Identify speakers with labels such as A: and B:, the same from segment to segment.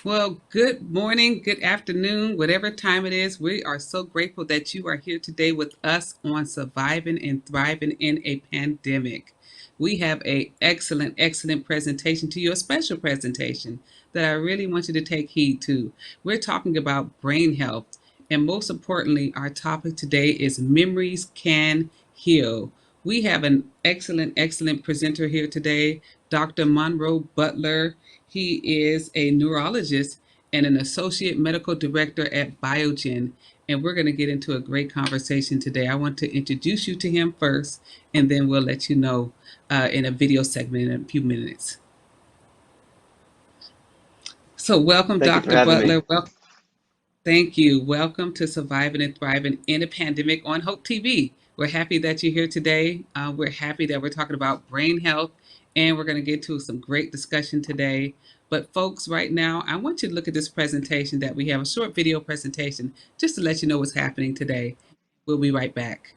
A: Well, good morning, good afternoon, whatever time it is. We are so grateful that you are here today with us on Surviving and Thriving in a Pandemic. We have a excellent presentation to you, a special presentation that I really want you to take heed to. We're talking about brain health, and most importantly, our topic today is memories can heal. We have an excellent presenter here today, Dr. Monroe Butler. He is a neurologist and an associate medical director at Biogen. And we're going to get into a great conversation today. I want to introduce you to him first, and then we'll let you know in a video segment in a few minutes. So, welcome,
B: Thank you for
A: Dr.
B: having me.
A: Butler. Thank you. Welcome to Surviving and Thriving in a Pandemic on Hope TV. We're happy that you're here today. We're happy that we're talking about brain health, and we're going to get to some great discussion today. But, folks, right now, I want you to look at this presentation that we have, a short video presentation, just to let you know what's happening today. We'll be right back.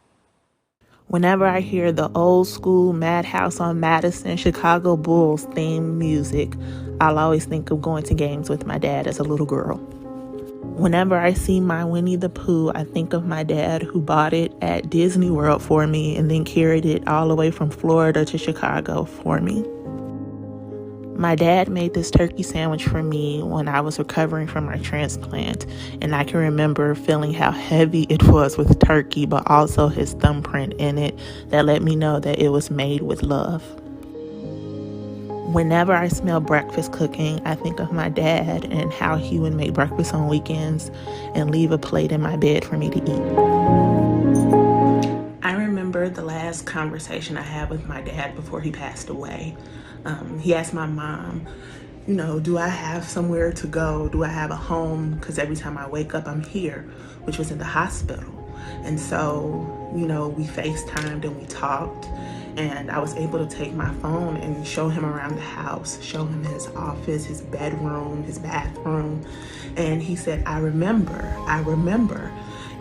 C: Whenever I hear the old school Madhouse on Madison Chicago Bulls theme music, I'll always think of going to games with my dad as a little girl. Whenever I see my Winnie the Pooh, I think of my dad who bought it at Disney World for me and then carried it all the way from Florida to Chicago for me. My dad made this turkey sandwich for me when I was recovering from my transplant, and I can remember feeling how heavy it was with turkey, but also his thumbprint in it that let me know that it was made with love. Whenever I smell breakfast cooking, I think of my dad and how he would make breakfast on weekends and leave a plate in my bed for me to eat. I remember the last conversation I had with my dad before he passed away. He asked my mom, do I have somewhere to go? Do I have a home? Because every time I wake up, I'm here, which was in the hospital. And so, we FaceTimed and we talked. And I was able to take my phone and show him around the house, show him his office, his bedroom, his bathroom. And he said, I remember.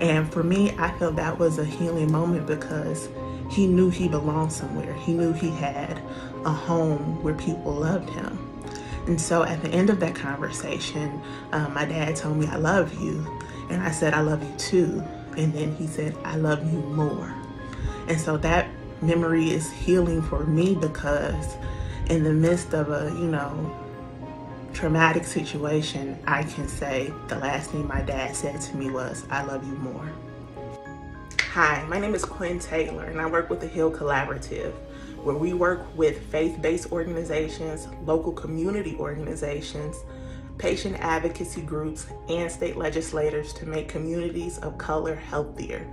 C: And for me, I felt that was a healing moment because he knew he belonged somewhere. He knew he had a home where people loved him. And so at the end of that conversation, my dad told me, I love you. And I said, I love you too. And then he said, I love you more. And so that memory is healing for me because in the midst of a, traumatic situation, I can say the last thing my dad said to me was, I love you more. Hi, my name is Quinn Taylor, and I work with the Heal Collaborative, where we work with faith-based organizations, local community organizations, patient advocacy groups, and state legislators to make communities of color healthier.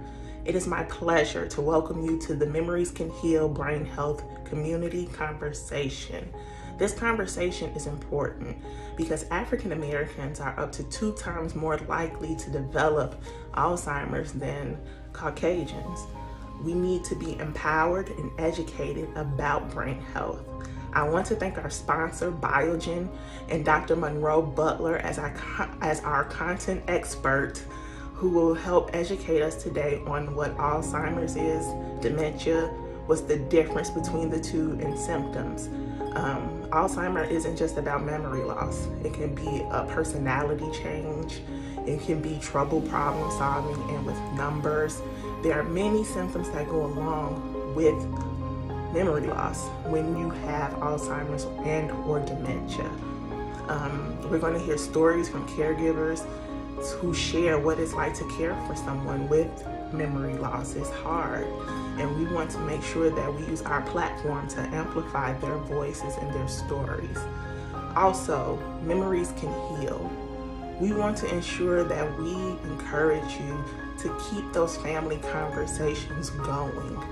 C: It is my pleasure to welcome you to the Memories Can Heal Brain Health Community Conversation. This conversation is important because African Americans are up to 2 times more likely to develop Alzheimer's than Caucasians. We need to be empowered and educated about brain health. I want to thank our sponsor, Biogen, and Dr. Monroe Butler as our content expert who will help educate us today on what Alzheimer's is, dementia, what's the difference between the two, and symptoms. Alzheimer's isn't just about memory loss. It can be a personality change. It can be trouble problem solving and with numbers. There are many symptoms that go along with memory loss when you have Alzheimer's and or dementia. We're going to hear stories from caregivers who share what it's like to care for someone with memory loss. It's hard, and we want to make sure that we use our platform to amplify their voices and their stories. Also, memories can heal. We want to ensure that we encourage you to keep those family conversations going.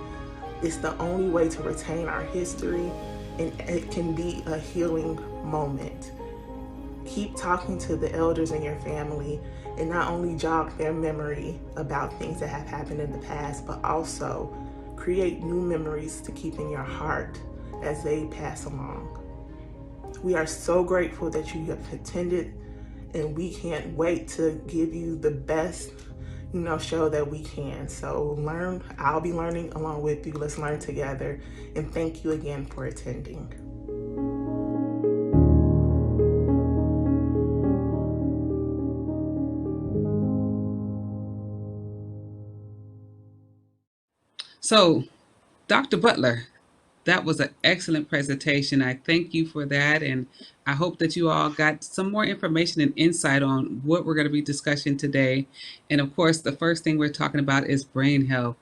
C: It's the only way to retain our history, and it can be a healing moment. Keep talking to the elders in your family and not only jog their memory about things that have happened in the past, but also create new memories to keep in your heart as they pass along. We are so grateful that you have attended, and we can't wait to give you the best show that we can. So I'll be learning along with you. Let's learn together. And thank you again for attending.
A: So, Dr. Butler, that was an excellent presentation. I thank you for that. And I hope that you all got some more information and insight on what we're going to be discussing today. And of course, the first thing we're talking about is brain health.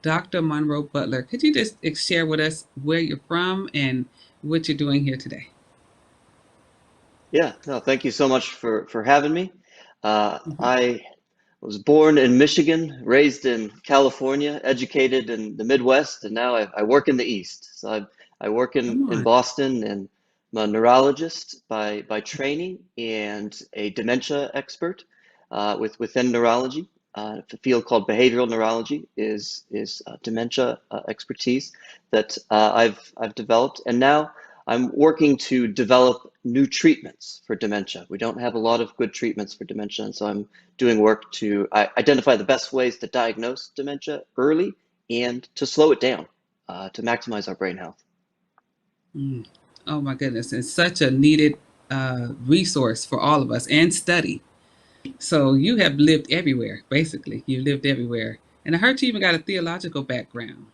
A: Dr. Monroe Butler, could you just share with us where you're from and what you're doing here today?
B: Yeah, no, thank you so much for having me.
A: Mhm.
B: I was born in Michigan, raised in California, educated in the Midwest, and now I work in the East. So I work
A: Come
B: in
A: on.
B: Boston, and I'm a neurologist by training and a dementia expert within neurology. The field called behavioral neurology is dementia expertise that I've developed, and now I'm working to develop new treatments for dementia. We don't have a lot of good treatments for dementia, and so I'm doing work to identify the best ways to diagnose dementia early and to slow it down to maximize our brain health.
A: Mm. Oh my goodness. It's such a needed resource for all of us and study. So you have lived everywhere, basically. You lived everywhere. And I heard you even got a theological background.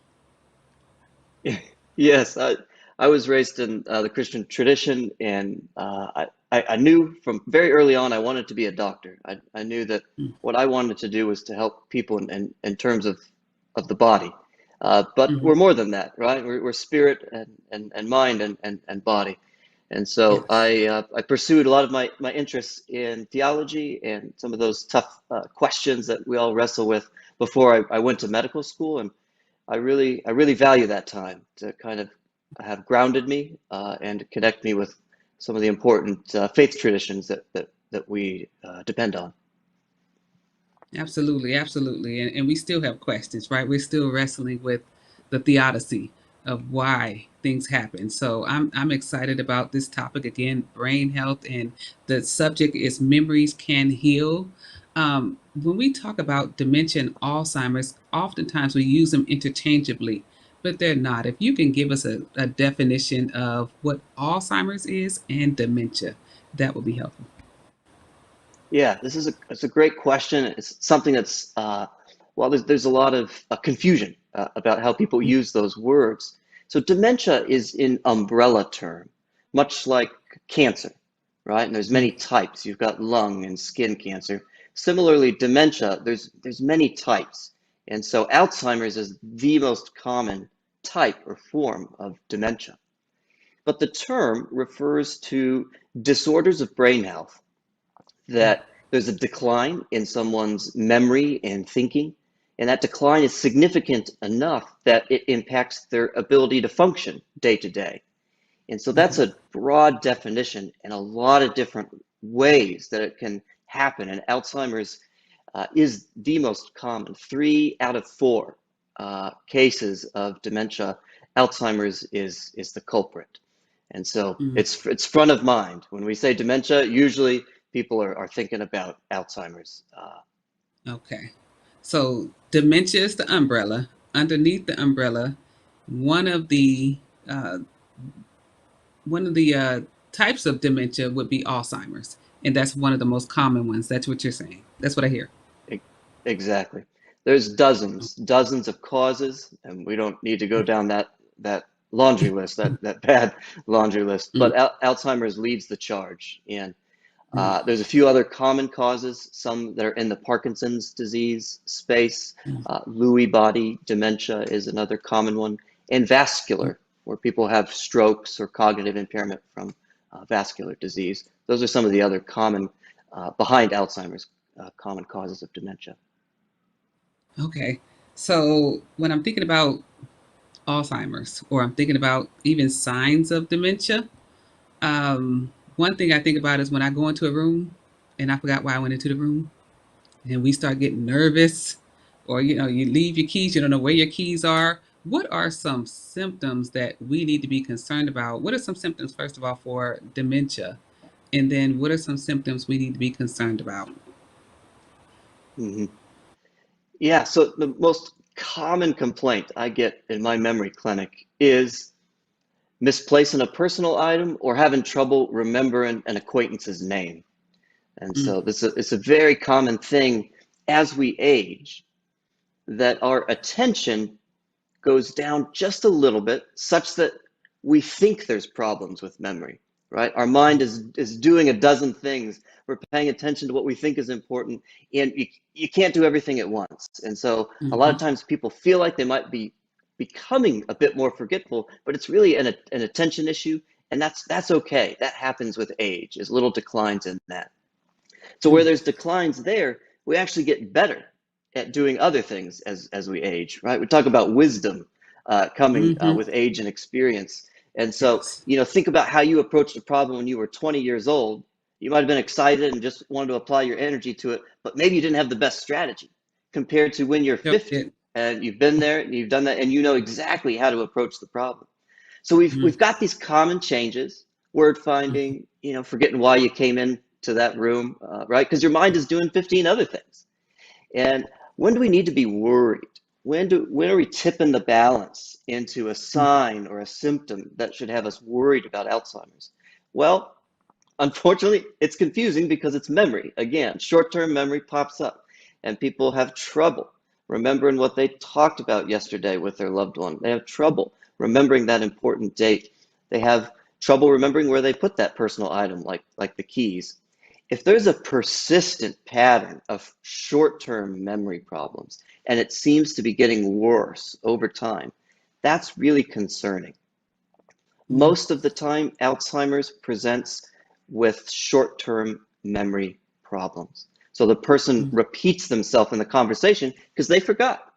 B: Yes, I was raised in the Christian tradition, and I knew from very early on I wanted to be a doctor. I knew that
A: Mm.
B: what I wanted to do was to help people in terms of the body. But
A: Hmm.
B: we're more than that, right? We're spirit and mind and body. And so
A: Yes,
B: I pursued a lot of my interests in theology and some of those tough questions that we all wrestle with before I went to medical school. And I really value that time to kind of have grounded me and connect me with some of the important faith traditions that we depend on.
A: absolutely, absolutely. And we still have questions, right? We're still wrestling with the theodicy of why things happen. So I'm excited about this topic again, brain health, and the subject is memories can heal. When we talk about dementia and Alzheimer's, oftentimes we use them interchangeably, but they're not. If you can give us a definition of what Alzheimer's is and dementia, that would be helpful.
B: Yeah, this is it's a great question. It's something that's well, there's a lot of confusion about how people
A: Mm.
B: use those words. So dementia is an umbrella term, much like cancer, right? And there's
A: Mm.
B: many types. You've got lung and skin cancer. Similarly, dementia, there's many types. And so Alzheimer's is the most common type or form of dementia. But the term refers to disorders of brain health
A: Mm.
B: that there's a decline in someone's memory and thinking, and that decline is significant enough that it impacts their ability to function day to day. And so that's
A: Mhm.
B: a broad definition and a lot of different ways that it can happen. And Alzheimer's is the most common. 3 out of 4 cases of dementia, Alzheimer's is the culprit. And so
A: Mm.
B: it's front of mind. When we say dementia, usually people are thinking about Alzheimer's.
A: Okay. So dementia is the umbrella. Underneath the umbrella, one of the uh, one of the types of dementia would be Alzheimer's, and that's one of the most common ones. That's what you're saying. That's what I hear.
B: E- Exactly. There's dozens of causes, and we don't need to go down that laundry list, that bad laundry list. But
A: Mm.
B: Alzheimer's leads the charge, and
A: Mm.
B: there's a few other common causes, some that are in the Parkinson's disease space.
A: Mm.
B: Lewy body dementia is another common one, and
A: Mm.
B: vascular, where people have strokes or cognitive impairment from vascular disease. Those are some of the other common, behind Alzheimer's, common causes of dementia.
A: Okay. So when I'm thinking about Alzheimer's, or I'm thinking about even signs of dementia, one thing I think about is when I go into a room and I forgot why I went into the room, and we start getting nervous, or you leave your keys, you don't know where your keys are. What are some symptoms that we need to be concerned about? What are some symptoms, first of all, for dementia, and then what are some symptoms we need to be concerned about?
B: Mhm. Yeah, so the most common complaint I get in my memory clinic is misplacing a personal item or having trouble remembering an acquaintance's name. And
A: Mm.
B: so it's a very common thing as we age that our attention goes down just a little bit, such that we think there's problems with memory, right? Our mind is doing a dozen things. We're paying attention to what we think is important, and you can't do everything at once. And so a lot of
A: Mm-hmm.
B: times people feel like they might be becoming a bit more forgetful, but it's really an attention issue, and that's okay. That happens with age, is little declines in that. So where there's declines there, we actually get better at doing other things as we age, right? We talk about wisdom coming
A: Mm-hmm.
B: with age and experience. And so,
A: Yes.
B: think about how you approached a problem when you were 20 years old. You might have been excited and just wanted to apply your energy to it, but maybe you didn't have the best strategy compared to when you're
A: Yep.
B: 50 and you've been there and you've done that and you know exactly how to approach the problem. So we've got these common changes, word
A: Mm-hmm.
B: finding, forgetting why you came into that room, right? Because your mind is doing 15 other things. And when do we need to be worried? When are we tipping the balance into a sign or a symptom that should have us worried about Alzheimer's? Well, unfortunately, it's confusing because it's memory. Again, short-term memory pops up, and people have trouble remembering what they talked about yesterday with their loved one. They have trouble remembering that important date. They have trouble remembering where they put that personal item, like the keys. If there's a persistent pattern of short-term memory problems, and it seems to be getting worse over time, that's really concerning. Most of the time, Alzheimer's presents with short-term memory problems. So the person
A: Mm-hmm.
B: repeats themselves in the conversation because they forgot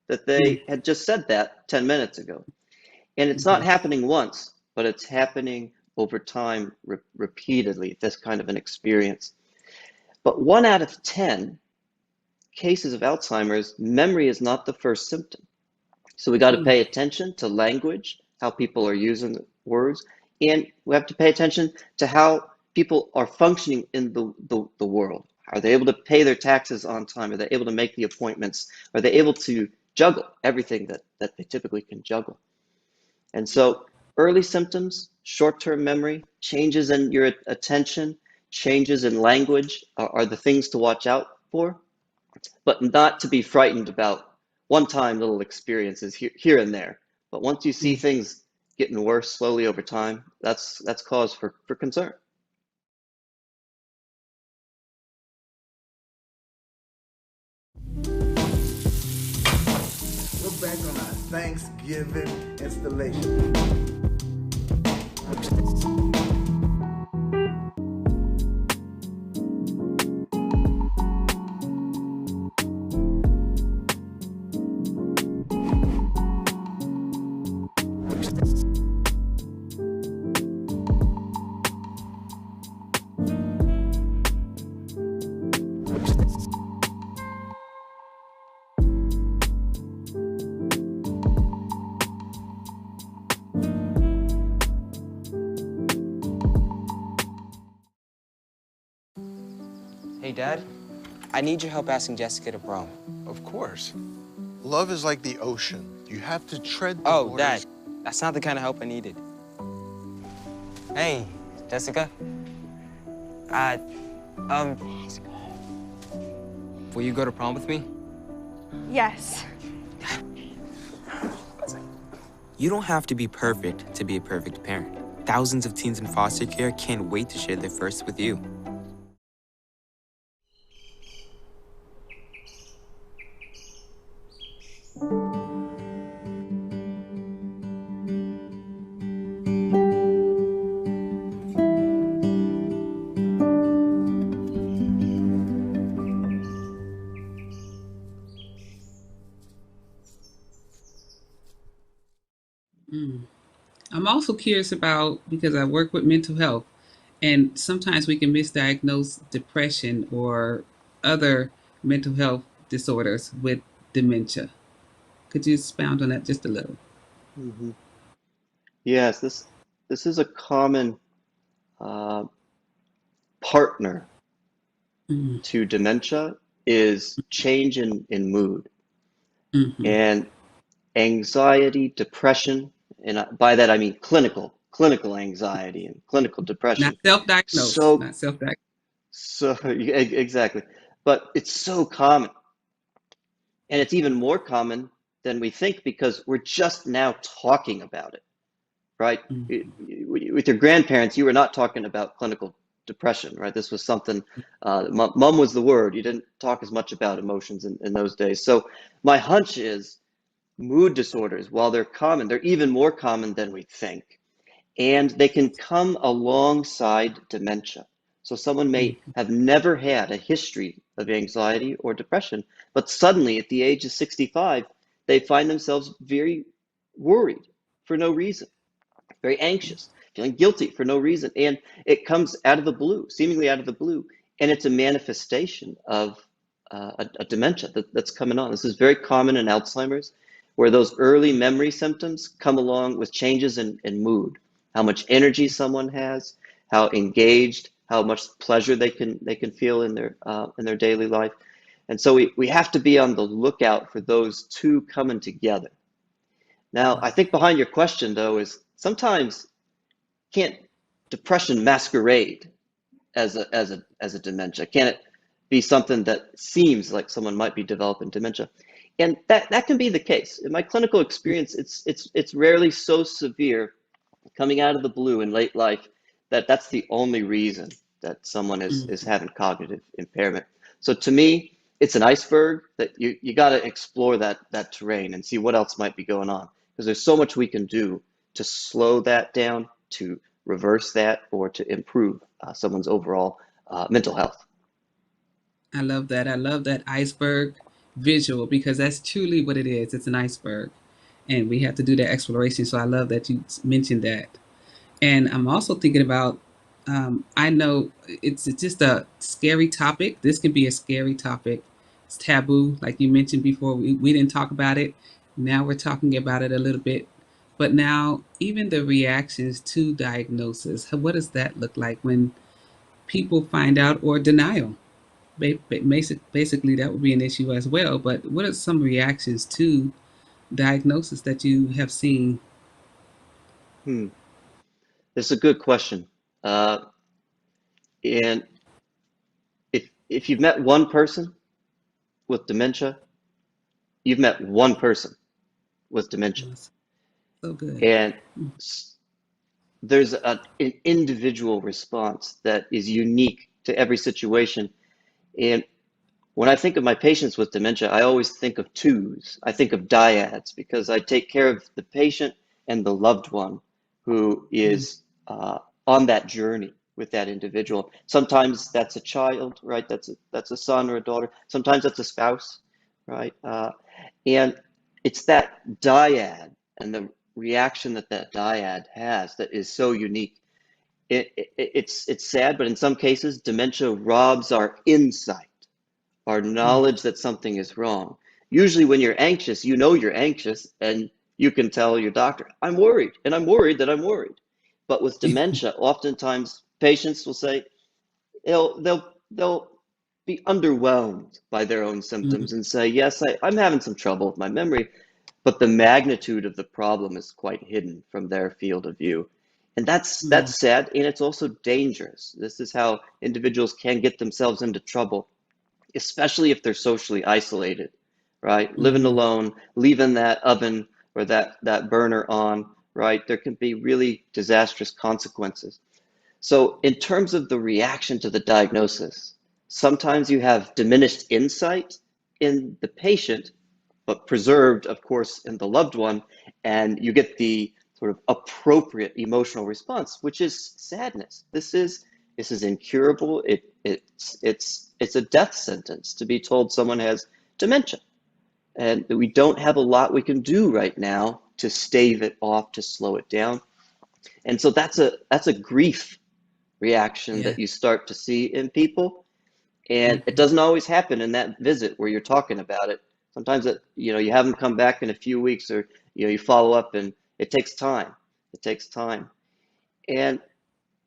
B: that they had just said that 10 minutes ago. And it's not
A: Mm-hmm.
B: happening once, but it's happening over time repeatedly, this kind of an experience. But 1 out of 10 cases of Alzheimer's, memory is not the first symptom. So we got to pay attention to language, how people are using words, and we have to pay attention to how people are functioning in the world. Are they able to pay their taxes on time? Are they able to make the appointments? Are they able to juggle everything that they typically can juggle? And so early symptoms, short-term memory, changes in your attention, changes in language are the things to watch out for, but not to be frightened about one-time little experiences here and there. But once you see things getting worse slowly over time, that's cause for concern.
D: We're back on our Thanksgiving installation.
E: Hey, Dad. I need your help asking Jessica to prom.
F: Of course. Love is like the ocean. You have to tread the
E: Oh,
F: waters.
E: Dad, that's not the kind of help I needed. Hey, Jessica. Will you go to prom with me?
G: Yes.
E: You don't have to be perfect to be a perfect parent. Thousands of teens in foster care can't wait to share their first with you.
A: I'm also curious about, because I work with mental health, and sometimes we can misdiagnose depression or other mental health disorders with dementia. Could you expound on that just a little?
B: Mhm. Yes, this is a common uh, partner
A: Mm-hmm.
B: to dementia is change in mood
A: Mm-hmm.
B: and anxiety, depression, and by that I mean clinical anxiety and clinical
A: Not
B: depression.
A: self-diagnosed.
B: So
A: Not self-diagnosed.
B: exactly, but it's so common, and it's even more common than we think because we're just now talking about it, right? With your grandparents, you were not talking about clinical depression, right? This was something, mum was the word. You didn't talk as much about emotions in those days. So my hunch is mood disorders, while they're common, they're even more common than we think. And they can come alongside dementia. So someone may have never had a history of anxiety or depression, but suddenly at the age of 65, they find themselves very worried for no reason, very anxious, feeling guilty for no reason. And it comes out of the blue, seemingly out of the blue. And it's a manifestation of a dementia that's coming on. This is very common in Alzheimer's, where those early memory symptoms come along with changes in mood, how much energy someone has, how engaged, how much pleasure they can feel in their daily life. And so we have to be on the lookout for those two coming together. Now, I think behind your question, though, is sometimes can't depression masquerade as a dementia? Can it be something that seems like someone might be developing dementia? And that can be the case. In my clinical experience, it's rarely so severe coming out of the blue in late life that that's the only reason that someone is having cognitive impairment. So to me, it's an iceberg that you got to explore that terrain and see what else might be going on, because there's so much we can do to slow that down, to reverse that, or to improve someone's overall mental health.
A: I love that. I love that iceberg visual because that's truly what it is. It's an iceberg. And we have to do that exploration. So I love that you mentioned that. And I'm also thinking about, I know it's just a scary topic. This can be a scary topic. It's taboo, like you mentioned before. We didn't talk about it. Now we're talking about it a little bit. But now, even the reactions to diagnosis, what does that look like when people find out, or denial? Basically, that would be an issue as well. But what are some reactions to diagnosis that you have seen?
B: Hmm. This is a good question. And if you've met one person with dementia, you've met one person with dementia.
A: So good.
B: And there's an individual response that is unique to every situation. And when I think of my patients with dementia, I always think of twos. I think of dyads because I take care of the patient and the loved one who is on that journey with that individual. Sometimes that's a child, right? That's a son or a daughter. Sometimes that's a spouse, right? And it's that dyad and the reaction that dyad has that is so unique. It's sad, but in some cases, dementia robs our insight, our knowledge that something is wrong. Usually when you're anxious, you know you're anxious and you can tell your doctor, I'm worried, and I'm worried that I'm worried. But with dementia, oftentimes patients will say they'll be underwhelmed by their own symptoms and say, yes, I'm having some trouble with my memory, but the magnitude of the problem is quite hidden from their field of view. And that's sad, and it's also dangerous. This is how individuals can get themselves into trouble, especially if they're socially isolated, right? Living alone, leaving that oven or that burner on, right? There can be really disastrous consequences. So in terms of the reaction to the diagnosis, sometimes you have diminished insight in the patient, but preserved, of course, in the loved one, and you get the sort of appropriate emotional response, which is sadness. This is incurable. It's a death sentence to be told someone has dementia, and we don't have a lot we can do right now to stave it off, to slow it down. And so that's a grief reaction that you start to see in people, and it doesn't always happen in that visit where you're talking about it. Sometimes you have them come back in a few weeks, or you follow up, and it takes time. It takes time, and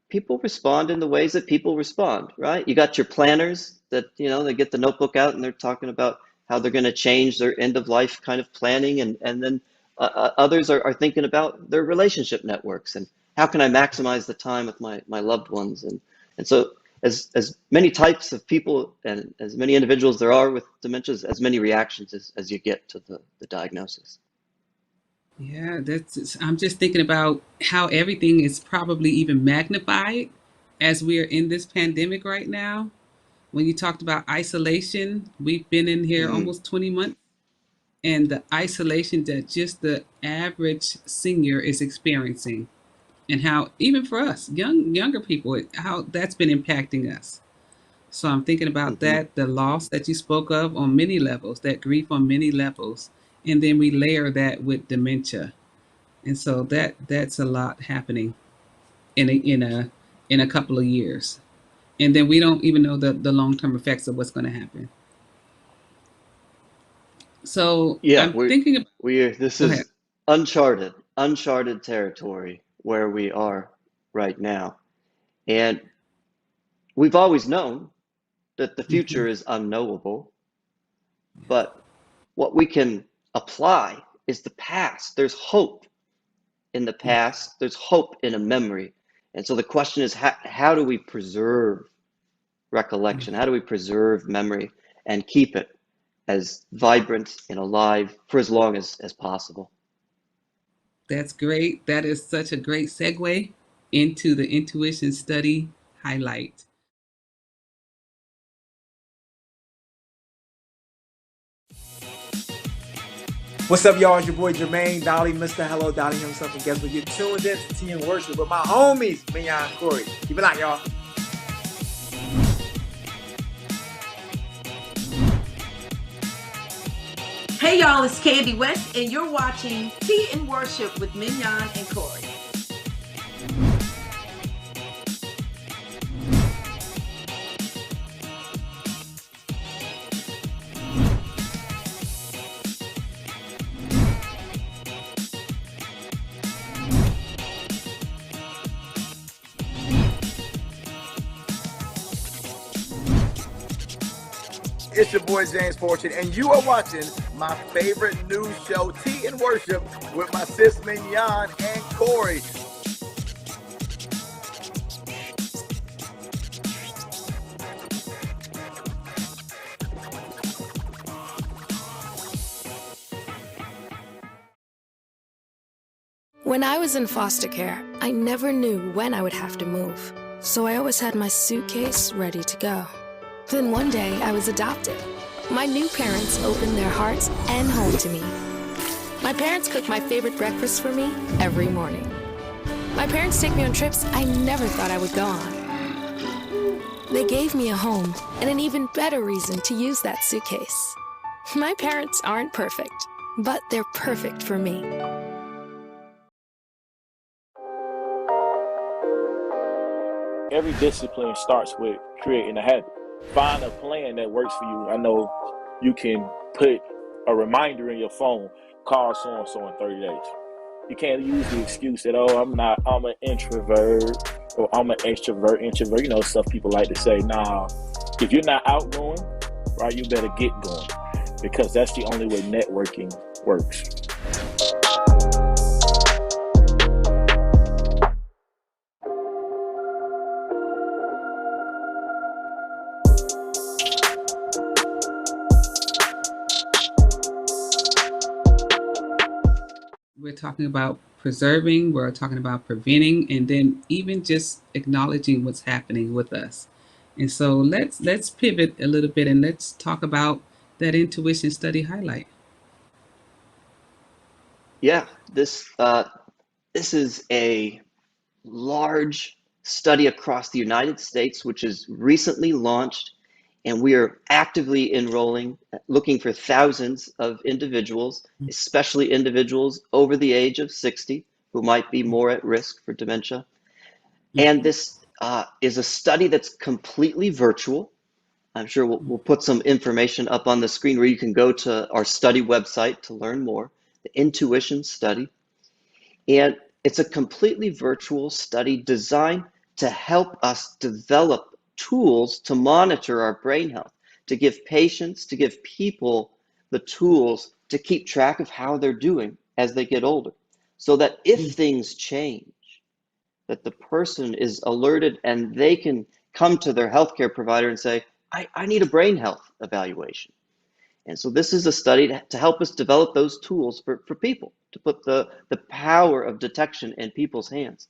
B: people respond in the ways that people respond, right? You got your planners that they get the notebook out and they're talking about how they're going to change their end of life kind of planning, and then others are thinking about their relationship networks and how can I maximize the time with my loved ones, and so as many types of people and as many individuals there are with dementia, as many reactions as you get to the diagnosis.
A: Yeah, I'm just thinking about how everything is probably even magnified as we're in this pandemic right now. When you talked about isolation, we've been in here
B: Mm,
A: almost 20 months, and the isolation that just the average senior is experiencing, and how even for us, younger people, how that's been impacting us. So I'm thinking about
B: mhm.
A: that, the loss that you spoke of on many levels, that grief on many levels, and then we layer that with dementia, and so that's a lot happening in a couple of years, and then we don't even know the long term effects of what's going to happen. So
B: Yeah,
A: I'm thinking about,
B: this
A: go ahead.
B: is uncharted territory where we are right now. And we've always known that the
A: Mhm.
B: future is unknowable, but what we can apply is the past. There's hope in the past, there's hope in a memory. And so the question is, how do we preserve recollection? How do we preserve memory and keep it as vibrant and alive for as long as possible?
A: That's great. That is such a great segue into the intuition study highlight.
H: What's up, y'all? It's your boy Jermaine Dolly, Mr. Hello Dolly himself, and guess what? You're tuned in to Tea and Worship with my homies, Mignon and Corey. Keep it locked, y'all.
I: Hey y'all, it's Candy West, and you're watching Tea and Worship with Mignon and Corey.
D: It's your boy James Fortune, and you are watching my favorite news show, Tea and Worship, with my sis Mignon and Corey.
J: When I was in foster care, I never knew when I would have to move, so I always had my suitcase ready to go. Then one day, I was adopted. My new parents opened their hearts and home to me. My parents cook my favorite breakfast for me every morning. My parents take me on trips I never thought I would go on. They gave me a home and an even better reason to use that suitcase. My parents aren't perfect, but they're perfect for me.
K: Every discipline starts with creating a habit. Find a plan that works for you. I know you can put a reminder in your phone, call so-and-so in 30 days. You can't use the excuse that, oh, I'm an introvert or I'm an extrovert. You know, stuff people like to say. Nah, if you're not outgoing, right, you better get going, because that's the only way networking works.
A: We're talking about preserving, we're talking about preventing, and then even just acknowledging what's happening with us. And so let's pivot a little bit and let's talk about that intuition study highlight.
B: Yeah, this is a large study across the United States, which is recently launched, and we are actively enrolling, looking for thousands of individuals, especially individuals over the age of 60 who might be more at risk for dementia. And this is a study that's completely virtual. I'm sure we'll put some information up on the screen where you can go to our study website to learn more, the Intuition Study. And it's a completely virtual study designed to help us develop tools to monitor our brain health, to give patients, to give people the tools to keep track of how they're doing as they get older, so that if things change, that the person is alerted and they can come to their healthcare provider and say, I need a brain health evaluation. And so this is a study to help us develop those tools for people, to put the power of detection in people's hands.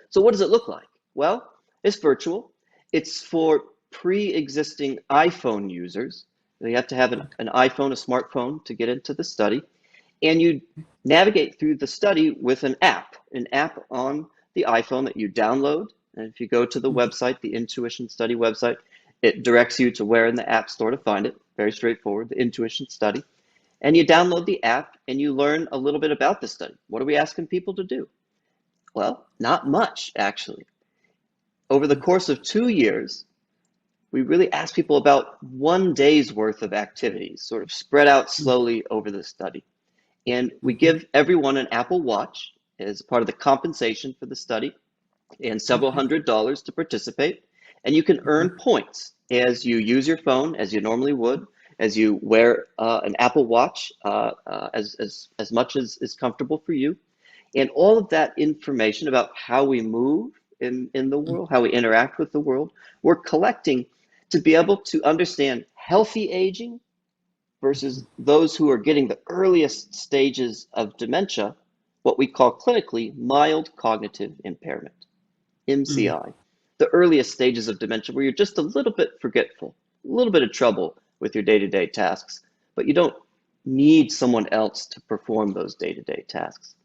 B: So what does it look like? Well, it's virtual. It's for pre-existing iPhone users. You have to have an iPhone, a smartphone, to get into the study. And you navigate through the study with an app on the iPhone that you download. And if you go to the website, the Intuition Study website, it directs you to where in the App Store to find it. Very straightforward, the Intuition Study. And you download the app and you learn a little bit about the study. What are we asking people to do? Well, not much, actually. Over the course of 2 years, we really asked people about 1 day's worth of activities, sort of spread out slowly over the study. And we give everyone an Apple Watch as part of the compensation for the study and several $100s to participate. And you can earn points as you use your phone, as you normally would, as you wear an Apple Watch as much as is comfortable for you. And all of that information about how we move in the world, how we interact with the world, we're collecting to be able to understand healthy aging versus those who are getting the earliest stages of dementia, what we call clinically mild cognitive impairment, MCI. The earliest stages of dementia where you're just a little bit forgetful, a little bit of trouble with your day-to-day tasks, but you don't need someone else to perform those day-to-day tasks.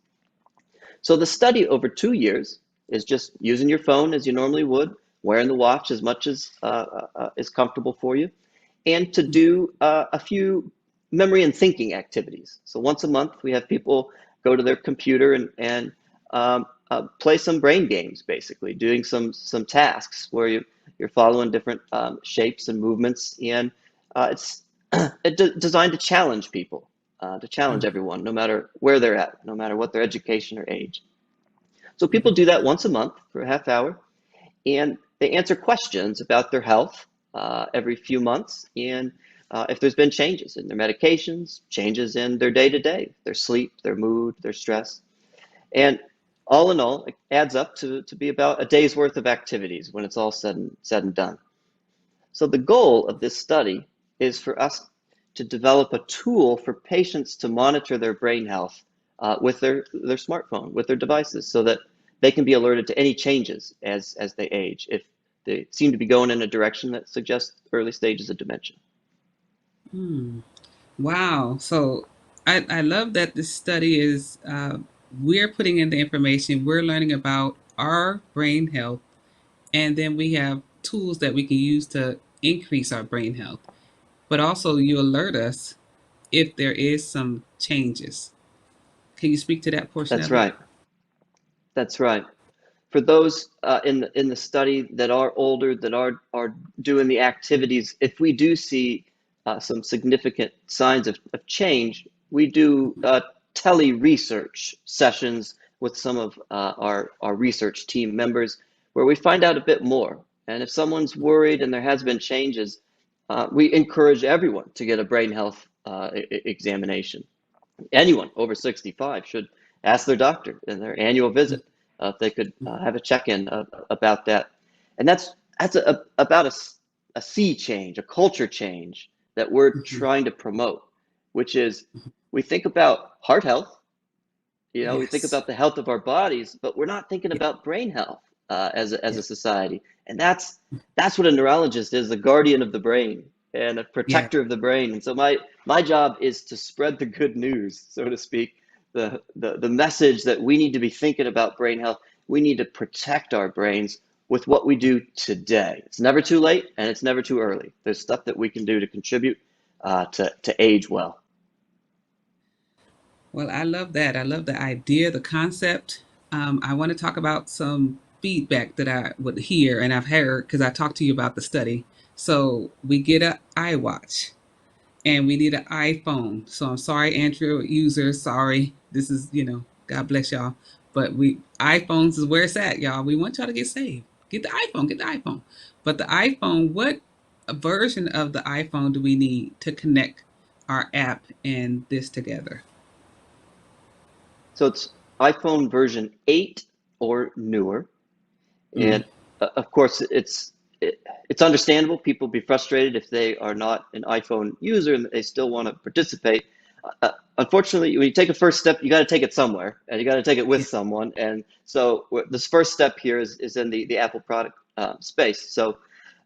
B: So the study over 2 years is just using your phone as you normally would, wearing the watch as much as is comfortable for you, and to do a few memory and thinking activities. So once a month, we have people go to their computer and play some brain games, basically, doing some tasks where you're following different shapes and movements, and it's designed to challenge people, to challenge everyone, no matter where they're at, no matter what their education or age. So people do that once a month for a half hour, and they answer questions about their health every few months, and if there's been changes in their medications, changes in their day-to-day, their sleep, their mood, their stress. And all in all, it adds up to be about a day's worth of activities when it's all said and done. So the goal of this study is for us to develop a tool for patients to monitor their brain health with their smartphone, with their devices, so that they can be alerted to any changes as they age, if they seem to be going in a direction that suggests early stages of dementia.
A: Wow. So I love that this study is, we're putting in the information, we're learning about our brain health, and then we have tools that we can use to increase our brain health. But also, you alert us if there is some changes. Can you speak to that portion
B: That's
A: of it?
B: right. That's right. For those in the study that are older, that are doing the activities, if we do see some significant signs of change, we do tele-research sessions with some of our research team members where we find out a bit more. And if someone's worried and there has been changes, we encourage everyone to get a brain health examination. Anyone over 65 should ask their doctor in their annual visit if they could have a check-in about that. And that's about a sea change, a culture change that we're trying to promote, which is we think about heart health, we think about the health of our bodies, but we're not thinking about brain health as a society. And that's what a neurologist is, a guardian of the brain and a protector of the brain. And so my job is to spread the good news, so to speak, the message that we need to be thinking about brain health. We need to protect our brains with what we do today. It's never too late and it's never too early. There's stuff that we can do to contribute to age well.
A: Well, I love that. I love the idea, the concept. I want to talk about some feedback that I would hear and I've heard because I talked to you about the study. So we get an iWatch and we need an iPhone. So I'm sorry, Android users. Sorry. This is, God bless y'all. But iPhones is where it's at, y'all. We want y'all to get saved. Get the iPhone. But the iPhone, what version of the iPhone do we need to connect our app and this together?
B: So it's iPhone version 8 or newer. And of course, it's it's understandable people be frustrated if they are not an iPhone user and they still want to participate. Unfortunately, when you take a first step, you got to take it somewhere, and you got to take it with someone. And so this first step here is in the Apple product space. So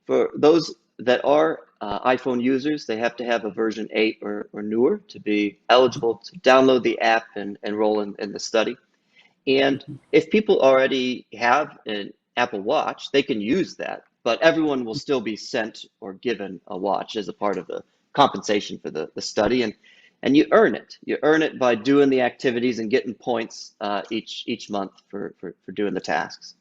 B: for those that are iPhone users, they have to have a version 8 or newer to be eligible to download the app and enroll in the study. And if people already have an Apple Watch, they can use that, but everyone will still be sent or given a watch as a part of the compensation for the study. And you earn it. You earn it by doing the activities and getting points each month for doing the tasks.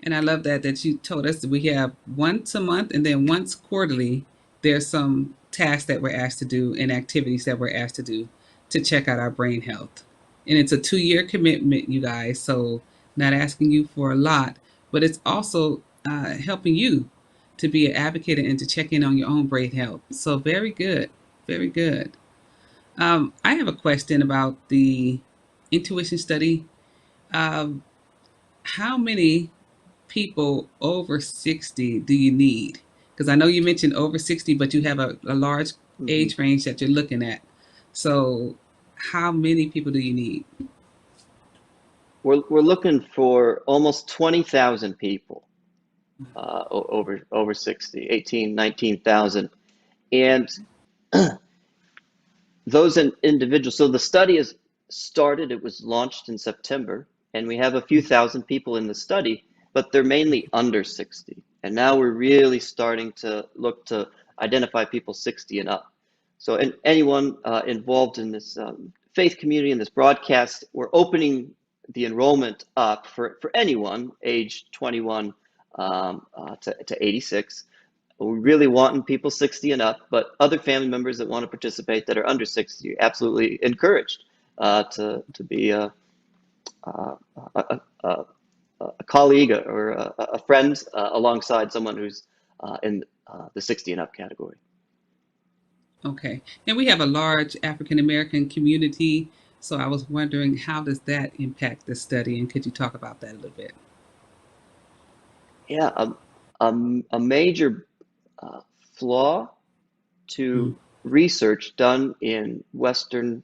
A: And I love that you told us that we have once a month and then once quarterly, there's some tasks that we're asked to do and activities that we're asked to do to check out our brain health. And it's a 2-year commitment, you guys. So not asking you for a lot, but it's also helping you to be an advocate and to check in on your own brain health. So very good. Very good. I have a question about the intuition study. How many people over 60 do you need? Because I know you mentioned over 60, but you have a large age range that you're looking at. So how many people do you need?
B: We're looking for almost 20,000 people over 60, 18, 19,000. And those individuals, so the study is started, it was launched in September, and we have a few thousand people in the study, but they're mainly under 60. And now we're really starting to look to identify people 60 and up. So anyone involved in this faith community, in this broadcast, we're opening the enrollment up for anyone age 21 to 86. We're really wanting people 60 and up, but other family members that want to participate that are under 60, you're absolutely encouraged to be a colleague or a friend alongside someone who's in the 60 and up category.
A: Okay. And we have a large African American community. So I was wondering, how does that impact the study? And could you talk about that a little bit?
B: Yeah, a major flaw to research done in Western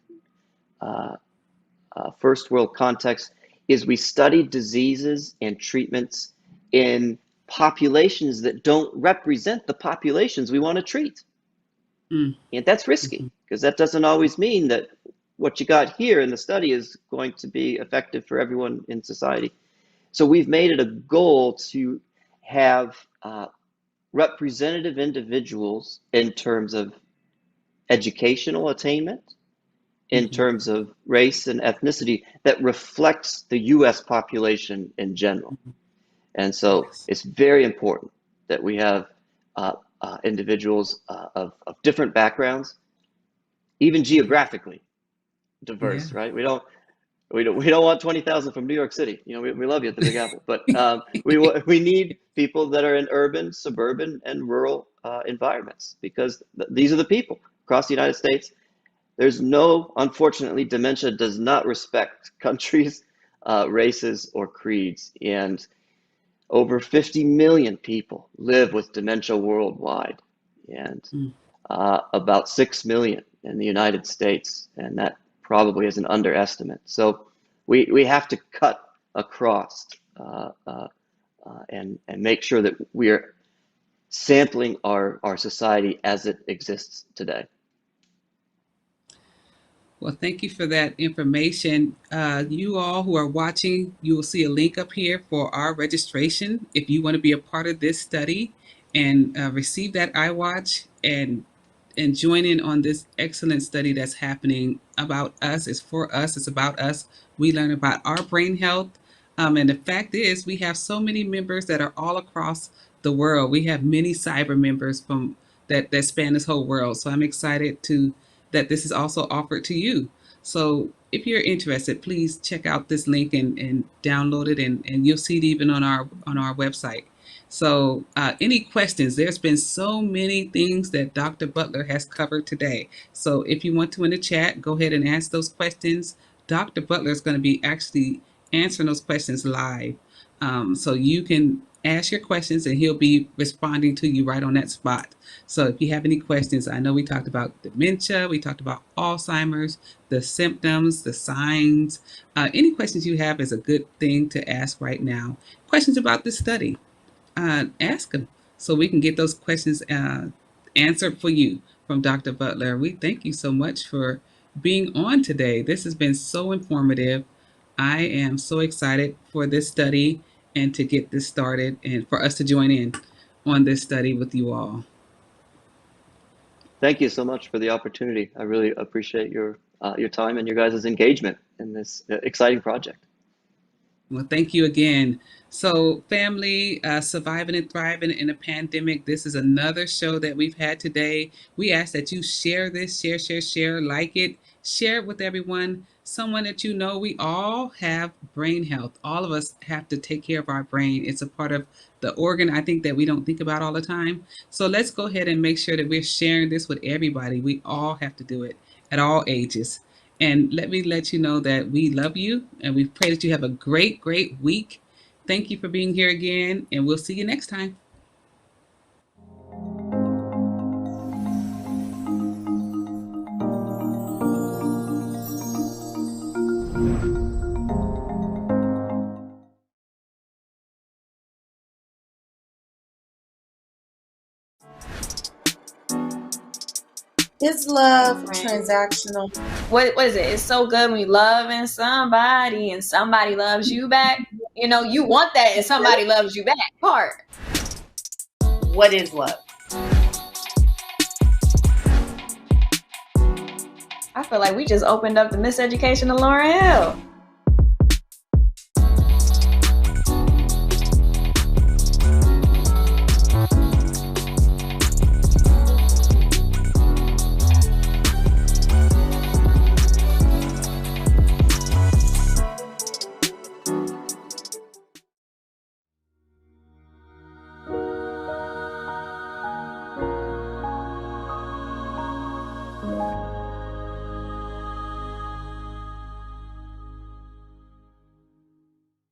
B: first world context is we study diseases and treatments in populations that don't represent the populations we want to treat. And that's risky because that doesn't always mean that what you got here in the study is going to be effective for everyone in society. So we've made it a goal to have representative individuals in terms of educational attainment, in terms of race and ethnicity that reflects the US population in general. And so it's very important that we have individuals of different backgrounds, even geographically diverse, right? We don't want 20,000 from New York City. You know, we love you at the Big Apple, but we need people that are in urban, suburban, and rural environments because these are the people across the United States. There's unfortunately, dementia does not respect countries, races, or creeds, and over 50 million people live with dementia worldwide, and about 6 million in the United States, and that probably is an underestimate. So we have to cut across and make sure that we are sampling our society as it exists today.
A: Well, thank you for that information. You all who are watching, you will see a link up here for our registration. If you want to be a part of this study and receive that iWatch and join in on this excellent study that's happening about us. It's for us. It's about us. We learn about our brain health. And the fact is, we have so many members that are all across the world. We have many cyber members from that span this whole world. So I'm excited that this is also offered to you. So if you're interested, please check out this link and download it, and you'll see it even on our website. So any questions? There's been so many things that Dr. Butler has covered today. So if you want to in the chat, go ahead and ask those questions. Dr. Butler is going to be actually answering those questions live. So you can ask your questions and he'll be responding to you right on that spot. So if you have any questions, I know we talked about dementia, we talked about Alzheimer's, the symptoms, the signs. Any questions you have is a good thing to ask right now. Questions about this study, ask them so we can get those questions answered for you from Dr. Butler. We thank you so much for being on today. This has been so informative. I am so excited for this study and to get this started and for us to join in on this study with you all.
B: Thank you so much for the opportunity. I really appreciate your time and your guys' engagement in this exciting project.
A: Well, thank you again. So, family, surviving and thriving in a pandemic. This is another show that we've had today. We ask that you share this, share, like it, share it with everyone, someone that you know. We all have brain health. All of us have to take care of our brain. It's a part of the organ, I think, that we don't think about all the time. So let's go ahead and make sure that we're sharing this with everybody. We all have to do it at all ages. And let me let you know that we love you and we pray that you have a great, great week. Thank you for being here again, and we'll see you next time.
I: Is love transactional?
L: What is it? It's so good when you loving somebody and somebody loves you back. You know, you want that and somebody loves you back part.
I: What is love?
L: I feel like we just opened up the Miseducation of Lauryn Hill.